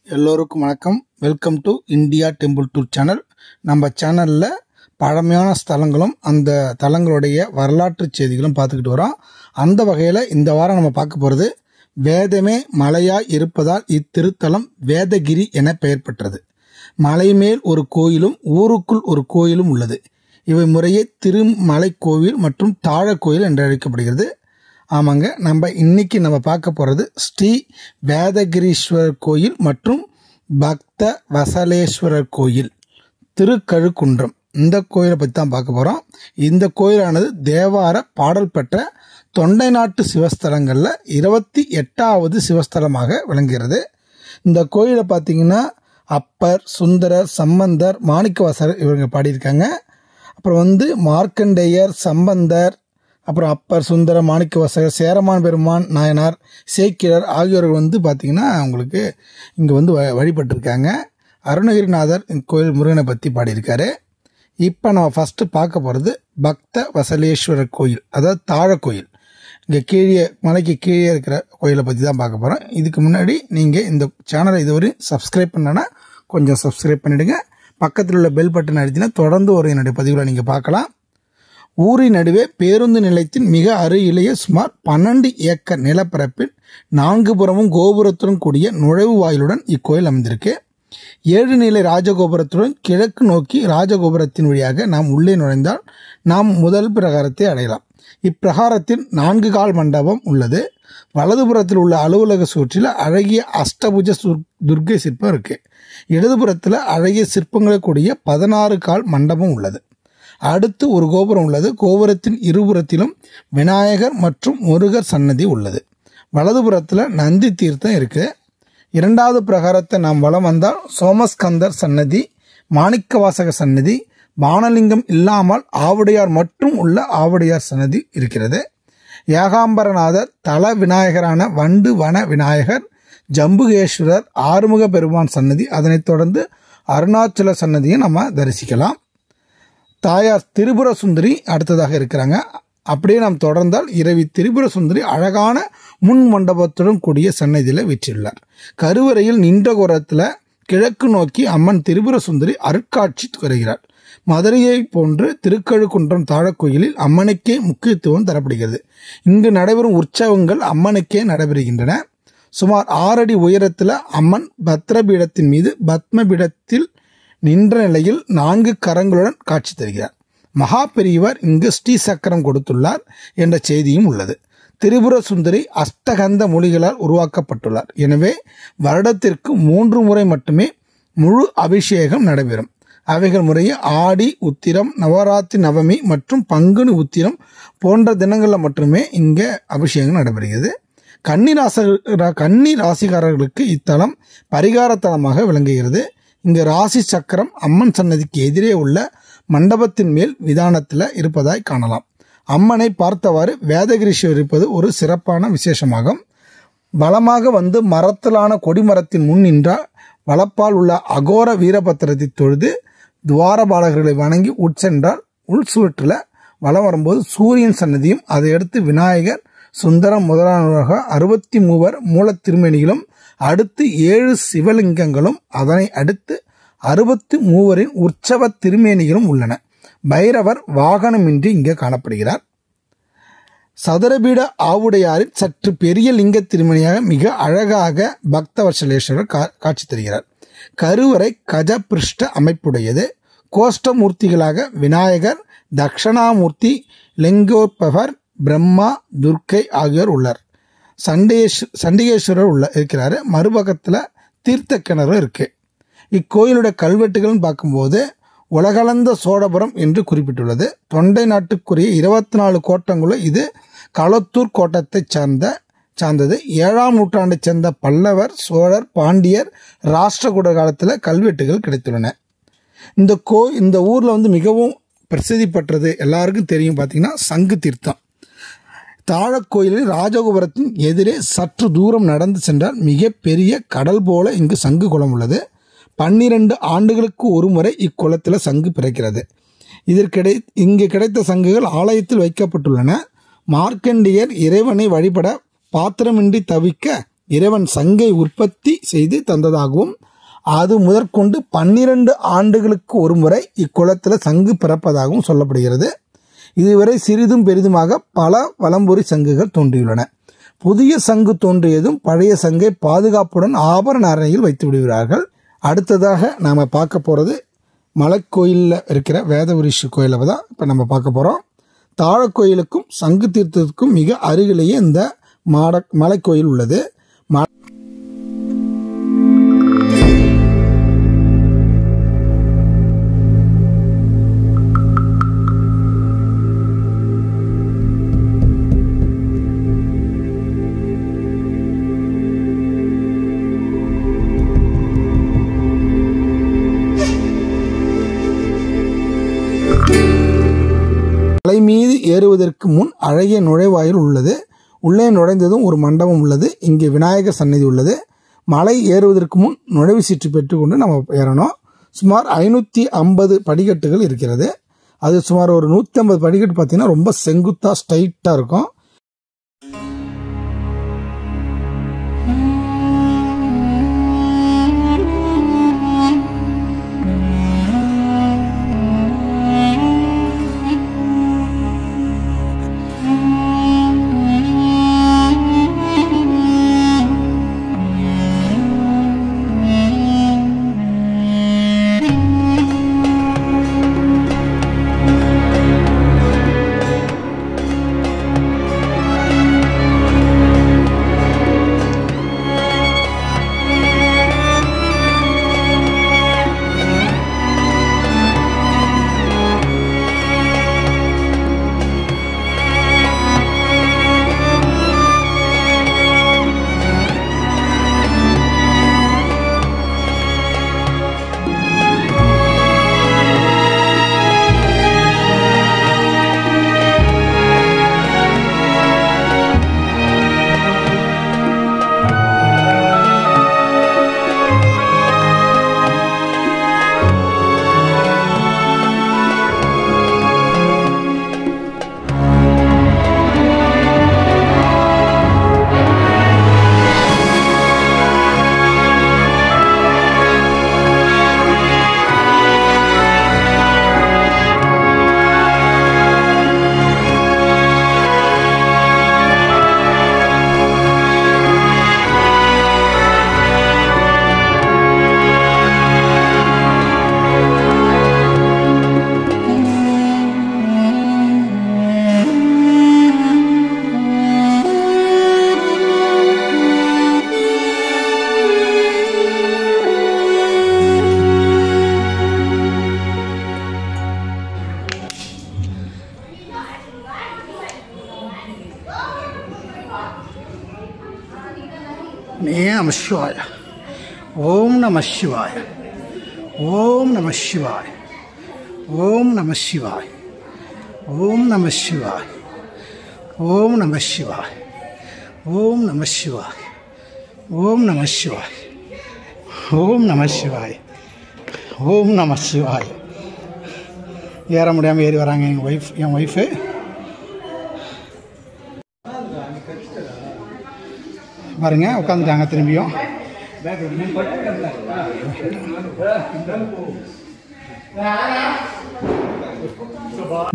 எல்லோருக்கும் வணக்கம். Welcome to India temple tour channel. நம்ம சேனலில் பழமையான ஸ்தலங்களும் அந்த தலங்களுடைய வரலாற்று செய்திகளும் பார்த்துக்கிட்டு வரோம். அந்த வகையில் இந்த வாரம் நம்ம பார்க்க போகிறது வேதமே மலையாய் இருப்பதால் இத்திருத்தலம் வேதகிரி என பெயர் பெற்றது. மலை மேல் ஒரு கோயிலும் ஊருக்குள் ஒரு கோயிலும் உள்ளது. இவை முறையே திருமலை கோவில் மற்றும் தாழ கோயில் என்று அழைக்கப்படுகிறது. ஆமாங்க, இன்னைக்கு நம்ம பார்க்க போகிறது ஸ்ரீ வேதகிரீஸ்வரர் கோயில் மற்றும் பக்த வசலேஸ்வரர் கோயில் திருக்கழுக்குன்றம். இந்த கோயிலை பற்றி தான் பார்க்க போகிறோம். இந்த கோயிலானது தேவார பாடல் பெற்ற தொண்டை நாட்டு சிவஸ்தலங்களில் 28வது சிவஸ்தலமாக விளங்குகிறது. இந்த கோயிலை பார்த்தீங்கன்னா அப்பர், சுந்தரர், சம்பந்தர், மாணிக்கவாசகர் இவங்க பாடியிருக்காங்க. அப்புறம் மார்க்கண்டேயர், சம்பந்தர், அப்புறம் அப்பர், சுந்தர, மாணிக்கவாசகர், சேரமான் பெருமான் நாயனார், சேக்கிழார் ஆகியோர்கள் பார்த்தீங்கன்னா உங்களுக்கு இங்கே வழிபட்டிருக்காங்க. அருணகிரிநாதர் இந்த கோயில் முருகனை பற்றி பாடியிருக்காரு. இப்போ நம்ம ஃபஸ்ட்டு பார்க்க போகிறது பக்த வசலேஸ்வரர் கோயில், அதாவது தாழ கோயில். இங்கே கீழே மலைக்கு கீழே இருக்கிற கோயிலை பற்றி தான் பார்க்க போகிறோம். இதுக்கு முன்னாடி நீங்கள் இந்த சேனலை இதுவரை சப்ஸ்கிரைப் பண்ணனா கொஞ்சம் சப்ஸ்கிரைப் பண்ணிவிடுங்க. பக்கத்தில் உள்ள பெல் பட்டன் அழுத்தினா தொடர்ந்து ஒரு என்னுடைய பதிவுகளை நீங்கள் பார்க்கலாம். ஊரின் நடுவே பேருந்து நிலையத்தின் மிக அருகிலேயே சுமார் 12 ஏக்கர் நிலப்பரப்பில் 4 புறமும் கோபுரத்துடன் கூடிய நுழைவு வாயிலுடன் இக்கோயில் அமைந்திருக்கு. 7 நிலை ராஜகோபுரத்துடன் கிழக்கு நோக்கி ராஜகோபுரத்தின் வழியாக நாம் உள்ளே நுழைந்தால் நாம் முதல் பிரகாரத்தை அடையலாம். இப்பிரகாரத்தில் 4 கால் மண்டபம் உள்ளது. வலதுபுறத்தில் உள்ள அலுவலக சுற்றில் அழகிய அஷ்டபுஜ துர்க்கை சிற்பம் இருக்கு. இடதுபுறத்தில் அழகிய சிற்பங்களை கூடிய 16 கால் மண்டபம் உள்ளது. அடுத்து ஒரு கோபுரம் உள்ளது. கோபுரத்தின் இருபுறத்திலும் விநாயகர் மற்றும் முருகர் சன்னதி உள்ளது. வலதுபுறத்தில் நந்தி தீர்த்தம் இருக்கு. 2வது பிரகாரத்தை நாம் வலம் வந்தால் சோமஸ்கந்தர் சன்னதி, மாணிக்கவாசக சன்னதி, பானலிங்கம் இல்லாமல் ஆவுடையார் மற்றும் உள்ள ஆவுடையார் சன்னதி இருக்கிறது. ஏகாம்பரநாதர், தல விநாயகரான வண்டு வன விநாயகர், ஜம்புகேஸ்வரர், ஆறுமுக பெருமான் சன்னதி, அதனைத் தொடர்ந்து அருணாச்சல சன்னதியை நம்ம தரிசிக்கலாம். தாயார் திரிபுர சுந்தரி அடுத்ததாக இருக்கிறாங்க. அப்படியே நாம் தொடர்ந்தால் இரவி திரிபுர சுந்தரி அழகான முன் மண்டபத்துடன் கூடிய சன்னதியில் வீற்றியுள்ளார். கருவறையில் நின்ற கோரத்தில் கிழக்கு நோக்கி அம்மன் திரிபுர சுந்தரி அருட்காட்சி வருகிறார். மதுரையை போன்று திருக்கழுக்குன்றம் தாழக்கோயிலில் அம்மனுக்கே முக்கியத்துவம் தரப்படுகிறது. இங்கு நடைபெறும் உற்சவங்கள் அம்மனுக்கே நடைபெறுகின்றன. சுமார் 6 அடி உயரத்தில் அம்மன் பத்ரபீடத்தின் மீது பத்மபீடத்தில் நின்ற நிலையில் 4 கரங்களுடன் காட்சி தருகிறார். மகா பெரியவர் இங்கு ஸ்ரீ சக்கரம் கொடுத்துள்ளார் என்ற செய்தியும் உள்ளது. திரிபுர சுந்தரி அஷ்டகந்த மொழிகளால் உருவாக்கப்பட்டுள்ளார். எனவே வருடத்திற்கு 3 முறை மட்டுமே முழு அபிஷேகம் நடைபெறும். அவைகள் முறையே ஆடி உத்திரம், நவராத்திரி நவமி மற்றும் பங்குனி உத்திரம் போன்ற தினங்களில் மட்டுமே இங்கே அபிஷேகம் நடைபெறுகிறது. கன்னி ராசிக்காரர்களுக்கு இத்தலம் பரிகார தலமாக விளங்குகிறது. இங்கு ராசி சக்கரம் அம்மன் சன்னதிக்கு எதிரே உள்ள மண்டபத்தின் மேல் விதானத்தில் இருப்பதாய் காணலாம். அம்மனை பார்த்தவாறு வேதகிரீஸ்வரர் இருப்பது ஒரு சிறப்பான விசேஷமாகும். வலமாக மரத்திலான கொடிமரத்தின் முன் நின்றால் வலப்பால் உள்ள அகோர வீரபத்திரத்தை தொழுது துவாரபாலகர்களை வணங்கி உட்சென்றால் உள் சுவற்றில் வலம் வரும்போது சூரியன் சன்னதியும் அதையடுத்து விநாயகர், சுந்தரம் முதலானவராக 63 மூல திருமேனிகளும் அடுத்து 7 சிவலிங்கங்களும் அதனை அடுத்து 63 உற்சவ திருமேனிகளும் உள்ளன. பைரவர் வாகனமின்றி இங்கே காணப்படுகிறார். சதுரபீட ஆவுடையாரில் சற்று பெரிய லிங்க திருமணியாக மிக அழகாக பக்தவத்சலேஸ்வரர் காட்சி தருகிறார். கருவறை கஜபிருஷ்ட அமைப்புடையது. கோஷ்டமூர்த்திகளாக விநாயகர், தக்ஷணாமூர்த்தி, லிங்கோத்பவர், பிரம்மா, துர்க்கை ஆகியோர் உள்ளார். சண்டிகேஸ்வரர் இருக்கிறாரு. மறுபக்கத்தில் தீர்த்த கிணறு இருக்கு. இக்கோயிலுடைய கல்வெட்டுகள்னு பார்க்கும்போது உலகளந்த சோழபுரம் என்று குறிப்பிட்டுள்ளது. தொண்டை நாட்டுக்குரிய 24 கோட்டங்களுள்ள இது களத்தூர் கோட்டத்தை சார்ந்தது. 7ஆம் நூற்றாண்டைச் சேர்ந்த பல்லவர், சோழர், பாண்டியர், ராஷ்டிரகூடர் காலத்தில் கல்வெட்டுகள் கிடைத்துள்ளன. இந்த ஊரில் மிகவும் பிரசித்தி பெற்றது எல்லாருக்கும் தெரியும் பார்த்தீங்கன்னா சங்கு தீர்த்தம். தாழக்கோயிலில் ராஜகோபுரத்தின் எதிரே சற்று தூரம் நடந்து சென்றால் மிக பெரிய கடல் போல இங்கு சங்கு குளம் உள்ளது. 12 ஆண்டுகளுக்கு ஒரு முறை இக்குளத்தில் சங்கு பிறக்கிறது. இங்கு கிடைத்த சங்குகள் ஆலயத்தில் வைக்கப்பட்டுள்ளன. மார்க்கண்டியர் இறைவனை வழிபட பாத்திரமின்றி தவிக்க இறைவன் சங்கை உற்பத்தி செய்து தந்ததாகவும் அது முதற்கொண்டு 12 ஆண்டுகளுக்கு ஒரு முறை இக்குளத்தில் சங்கு பிறப்பதாகவும் சொல்லப்படுகிறது. இதுவரை சிறிதும் பெரிதுமாக பல வலம்புரி சங்குகள் தோன்றியுள்ளன. புதிய சங்கு தோன்றியதும் பழைய சங்கை பாதுகாப்புடன் ஆபரண அறையில் வைத்து விடுகிறார்கள். அடுத்ததாக நாம் பார்க்க போகிறது மலைக்கோயிலில் இருக்கிற வேதவிருஷி கோயிலை தான் இப்போ நம்ம பார்க்க போகிறோம். தாழக்கோயிலுக்கும் சங்கு தீர்த்தத்துக்கும் மிக அருகிலேயே இந்த மலைக்கோயில் உள்ளது. மலை மீது ஏறுவதற்கு முன் அழகிய நுழைவாயில் உள்ளது. உள்ளே நுழைந்ததும் ஒரு மண்டபம் உள்ளது. இங்கே விநாயகர் சன்னதி உள்ளது. மலை ஏறுவதற்கு முன் நுழைவு சீட்டு பெற்றுக்கொண்டு நம்ம ஏறணும். சுமார் 550 படிக்கட்டுகள் இருக்கிறது. அது சுமார் ஒரு 150 படிக்கட்டு பார்த்தீங்கன்னா ரொம்ப செங்குத்தாக ஸ்ட்ரைட்டாக இருக்கும். நம சிவாய. ஓம் நம சிவாய. ஓம் நம சிவாய. ஓம் நம சிவாய. ஓம் நம சிவாய. ஓம் நம சிவாய. ஓம் நம சிவாய. ஓம் நம சிவாய. ஓம் நம சிவாய. ஓம் நம சிவாய. ஏற முடியாமல் ஏறி வராங்க என் ஒய்ஃபு. பாருங்க உட்காந்துட்டாங்க. திரும்பியும்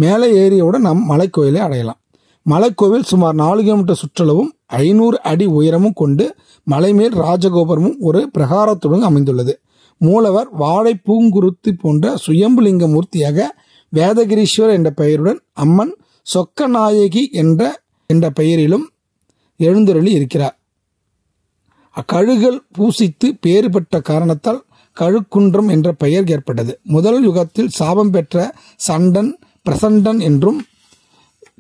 மேலே ஏறியோட நம் மலைக்கோயிலை அடையலாம். மலைக்கோவில் சுமார் 4 கிலோமீட்டர் சுற்றளவும் 500 அடி உயரமும் கொண்டு மலைமேல் ராஜகோபுரமும் ஒரு பிரகாரத்துடன் அமைந்துள்ளது. மூலவர் வாழை பூங்குருத்தி போன்ற சுயம்புலிங்க மூர்த்தியாக வேதகிரீஸ்வரர் என்ற பெயருடன் அம்மன் சொக்கநாயகி என்ற பெயரிலும் எழுந்தருளி இருக்கிறார். அக்கழுகள் பூசித்து பேறு பெற்ற காரணத்தால் கழுக்குன்றம் என்ற பெயர் ஏற்பட்டது. முதல் யுகத்தில் சாபம் பெற்ற சண்டன் பிரசண்டன் என்றும்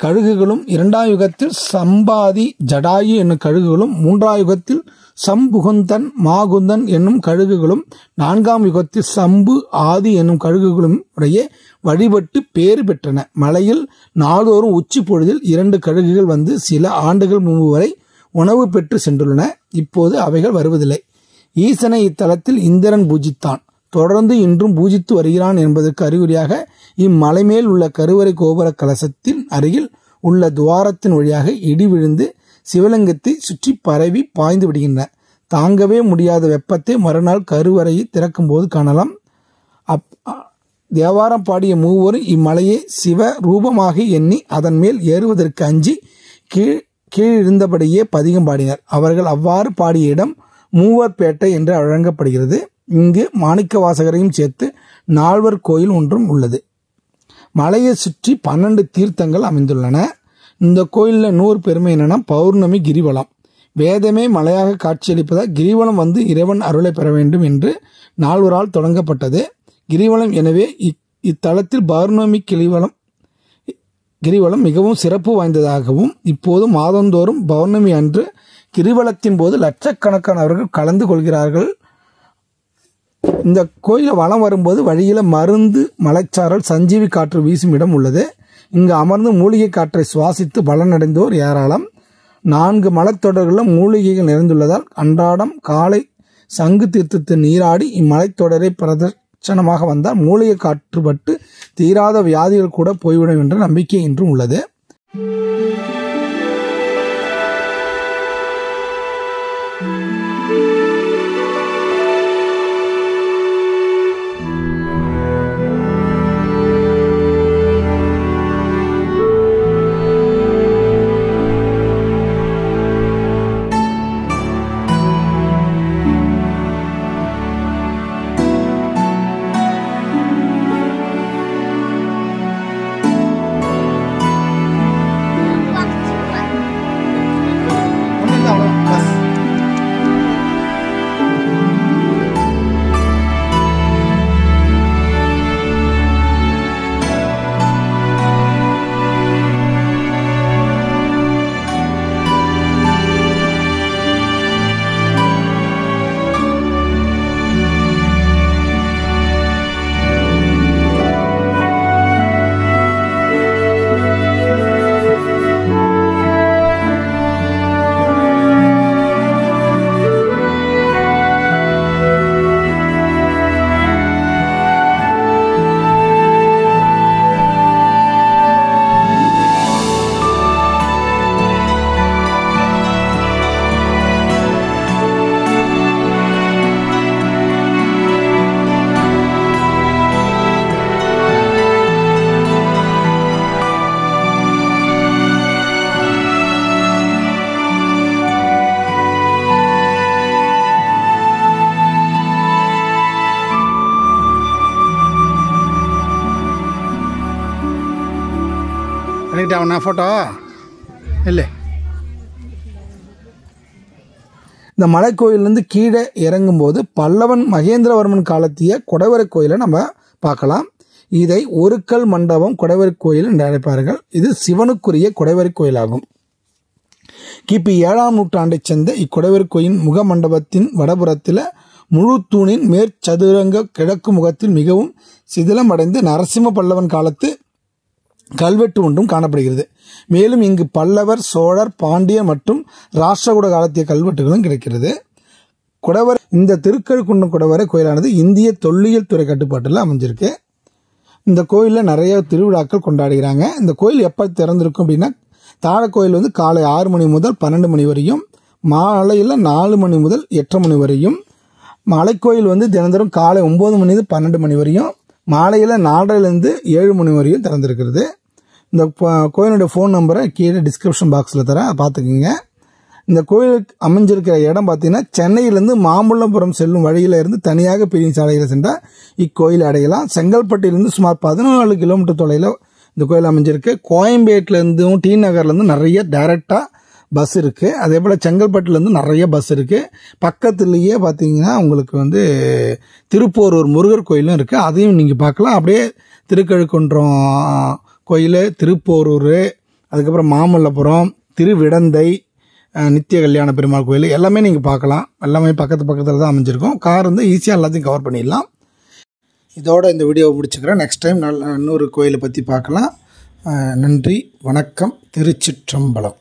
கழுகுகளும், 2ஆம் யுகத்தில் சம்பாதி ஜடாயு என்னும் கழுகுகளும், 3ஆம் யுகத்தில் சம்புகுந்தன் மாகுந்தன் என்னும் கழுகுகளும், 4ஆம் யுகத்தில் சம்பு ஆதி என்னும் கழுகுகளும் உடைய வழிபட்டு பேறு பெற்றன. மலையில் நாள்தோறும் உச்சி பொழுதில் 2 கழுகுகள் வந்து சில ஆண்டுகள் முன்பு வரை உணவு பெற்று சென்றுள்ளன. இப்போது அவைகள் வருவதில்லை. ஈசனை இத்தலத்தில் இந்திரன் பூஜித்தான். தொடர்ந்து இன்றும் பூஜித்து வருகிறான் என்பதற்கு அறிகுறியாக இம்மலை மேல் உள்ள கருவறை கோபுர கலசத்தின் அருகில் உள்ள துவாரத்தின் வழியாக இடி விழுந்து சிவலிங்கத்தை சுற்றி பரவி பாய்ந்து விடுகின்றன. தாங்கவே முடியாத வெப்பத்தை மறுநாள் கருவறையை திறக்கும் போது காணலாம். தேவாரம் பாடிய மூவரும் இம்மலையை சிவ ரூபமாக எண்ணி அதன் மேல் ஏறுவதற்கு அஞ்சி கீழிருந்தபடியே பதிகம் பாடினர். அவர்கள் அவ்வாறு பாடிய இடம் மூவர்பேட்டை என்று வழங்கப்படுகிறது. இங்கு மாணிக்க வாசகரையும் சேர்த்து 4 கோயில் ஒன்றும் உள்ளது. மலையை சுற்றி 12 தீர்த்தங்கள் அமைந்துள்ளன. இந்த கோயிலில் இன்னொரு பெருமை என்னன்னா, பௌர்ணமி கிரிவலம். வேதமே மலையாக காட்சியளிப்பதால் கிரிவலம் வந்து இறைவன் அருளை பெற வேண்டும் என்று நால்வரால் தொடங்கப்பட்டது கிரிவலம். எனவே இத்தலத்தில் பௌர்ணமி கிரிவலம் மிகவும் சிறப்பு வாய்ந்ததாகவும் இப்போது மாதந்தோறும் பௌர்ணமி அன்று கிரிவலத்தின் போது லட்சக்கணக்கானவர்கள் கலந்து கொள்கிறார்கள். இந்த கோயிலை வலம் வரும்போது வழியில் மருந்து மலைச்சாரல் சஞ்சீவி காற்று வீசும் இடம் உள்ளது. இங்கு அமர்ந்து மூலிகை காற்றை சுவாசித்து பலனடைந்தோர் ஏராளம். 4 மலைத்தொடர்களும் மூலிகைகள் நிறைந்துள்ளதால் அன்றாடம் காலை சங்கு தீர்த்தத்தில் நீராடி இம்மலைத்தொடரை பிரதட்சணமாக வந்தால் மூலிகை காற்றுப்பட்டு தீராத வியாதிகள் கூட போய்விடும் என்ற நம்பிக்கை இன்றும் உள்ளது. போட்டோ இல்லை. இந்த மலைக்கோயிலிருந்து கீழே இறங்கும்போது பல்லவன் மகேந்திரவர்மன் காலத்திய குடைவரை கோயிலை நம்ம பார்க்கலாம். இதை ஒருக்கல் மண்டபம் குடைவரை கோயில் என்று அழைப்பார்கள். இது சிவனுக்குரிய குடைவரை கோயிலாகும். கிபி 7ஆம் நூற்றாண்டைச் சேர்ந்த இக்குடைவரை கோயில் முக மண்டபத்தின் வடபுறத்தில் முழு தூணின் மேற்சதுரங்க கிழக்கு முகத்தில் மிகவும் சிதிலம் அடைந்து நரசிம்ம பல்லவன் காலத்து கல்வெட்டு ஒன்றும் காணப்படுகிறது. மேலும் இங்கு பல்லவர், சோழர், பாண்டியர் மற்றும் ராஷ்டிரகூட காலத்திய கல்வெட்டுகளும் கிடைக்கிறது. குடைவரை இந்த திருக்கழுக்குன்றம் குடைவரை கோயிலானது இந்திய தொல்லியல் துறை கட்டுப்பாட்டில் அமைஞ்சிருக்கு. இந்த கோயிலில் நிறைய திருவிழாக்கள் கொண்டாடுகிறாங்க. இந்த கோயில் எப்போ திறந்திருக்கும் அப்படின்னா, தாழக்கோயில் வந்து காலை 6 மணி முதல் 12 மணி வரையும், மாலையில் 4 மணி முதல் 8 மணி வரையும், மலைக்கோயில் வந்து தினந்தோறும் காலை 9 மணி 12 மணி வரையும், மாலையில் 4:30 7 மணி வரையும் திறந்திருக்கிறது. இந்த கோயிலுடைய ஃபோன் நம்பரை கீழே டிஸ்கிரிப்ஷன் பாக்ஸில் தரேன், பார்த்துக்குங்க. இந்த கோயிலுக்கு அமைஞ்சிருக்கிற இடம் பார்த்தீங்கன்னா சென்னையிலேருந்து மாமல்லபுரம் செல்லும் வழியில் இருந்து தனியாக பிரியும் சாலையில் சென்றால் இக்கோயில் அடையலாம். செங்கல்பட்டிலிருந்து சுமார் 14 கிலோமீட்டர் தொலைவில் இந்த கோயில் அமைஞ்சிருக்கு. கோயம்பேட்டிலேருந்தும் டி நகர்லேருந்து நிறைய டைரெக்டாக பஸ் இருக்குது. அதே போல் செங்கல்பட்டுலேருந்து நிறைய பஸ் இருக்குது. பக்கத்துலேயே பார்த்தீங்கன்னா உங்களுக்கு திருப்போரூர் முருகர் கோயிலும் இருக்குது, அதையும் நீங்கள் பார்க்கலாம். அப்படியே திருக்கழுக்குன்றம் கோயில், திருப்போரூர், அதுக்கப்புறம் மாமல்லபுரம், திருவிடந்தை, நித்திய கல்யாண பெருமாள் கோயில் எல்லாமே நீங்கள் பார்க்கலாம். எல்லாமே பக்கத்தில் தான் அமைஞ்சிருக்கும். கார் ஈஸியாக எல்லாத்தையும் கவர் பண்ணிடலாம். இதோட இந்த வீடியோவை முடிச்சுக்கிறேன். நெக்ஸ்ட் டைம் இன்னொரு கோயிலை பற்றி பார்க்கலாம். நன்றி, வணக்கம். திருச்சிற்றம்பலம்.